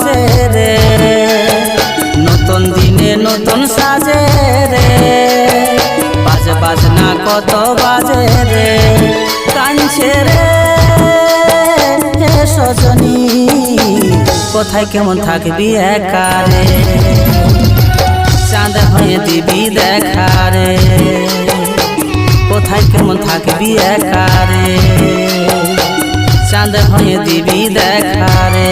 বাজে রে, নতুন দিনে নতুন সাজে রে, বাজ বাজনা কত বাজে রে, কাঁদছে রে সজনী কোথায় কেমন থাকবি একা রে, চাঁদ হয়ে দিবি দেখা রে, কোথায় কেমন থাকবি একা রে, চাঁদ হয়ে দিবি দেখা রে।